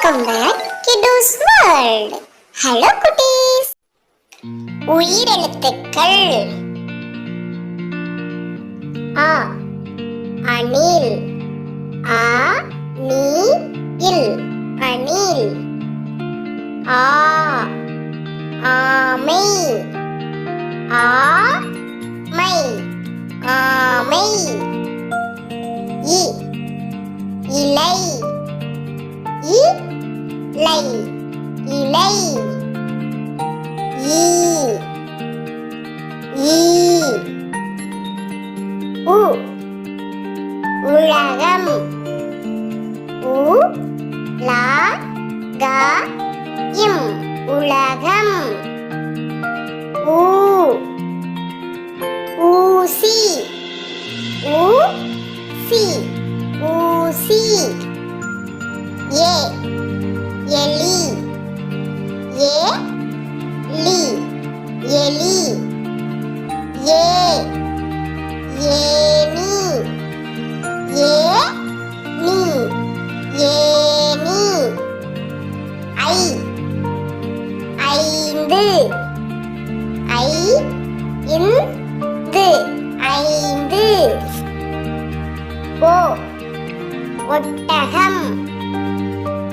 Welcome back Kiddo's World. Hello குட்டீஸ். உயிரெழுத்துக்கள். ஆ அணில். ஆ நீ இல் அணில். ஆ ஆமை. ஆ மை ஆமை. இ இலை. இலை இலை. ஈ ஈ. உ உலகம். உ லா க இம் உலகம். ஊ ஊசி. ஊ சி ஊசி. ஏ எலி. ஏ லி எலி. ஏ ஏனி. ஏ நீ ஏனி. ஐ ஐந்து. ஐ இந்து ஐந்து. ஓ ஒட்டகம்.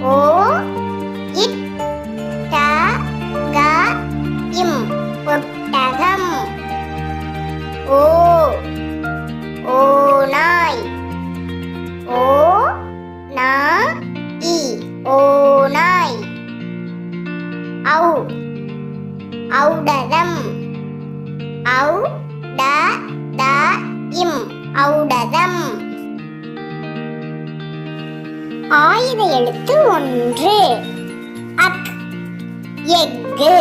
ஓ இட் ட க இம் ஒட்டகம். ஓ ஓநாய். ஓ நா இ ஓநாய். ஔ ஔடதம். ஔ ட த இம் ஔடதம். ஆயுத எழுத்து 1. அக் எஃகு.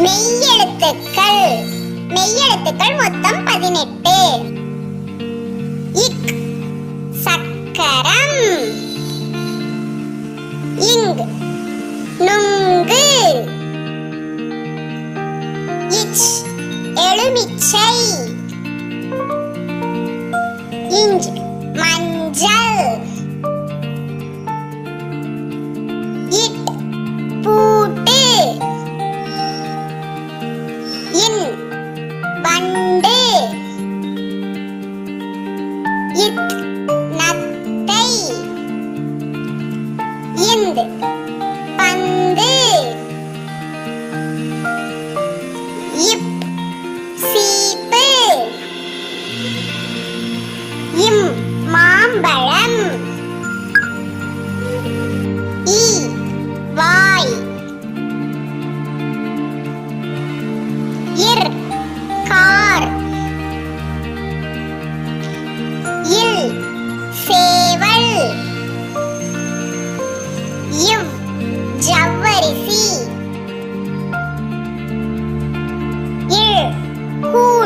மெய்யெழுத்துக்கள். மெய்யெழுத்துக்கள் மொத்தம் 18. இக் சக்கரம். இங் நுங்கு. இச் எலுமிச்சை. இஞ்ச் மஞ்சள். இட் பூட்டு. இன் வண்டு. இத் நத்தை. இந்த் பந்து. இப் சீப்பு. இம் மாம்பழம். ஈ வாய். இர் கார். இல் சேவல். இவ் ஜவ்வரிசி. இல் கூ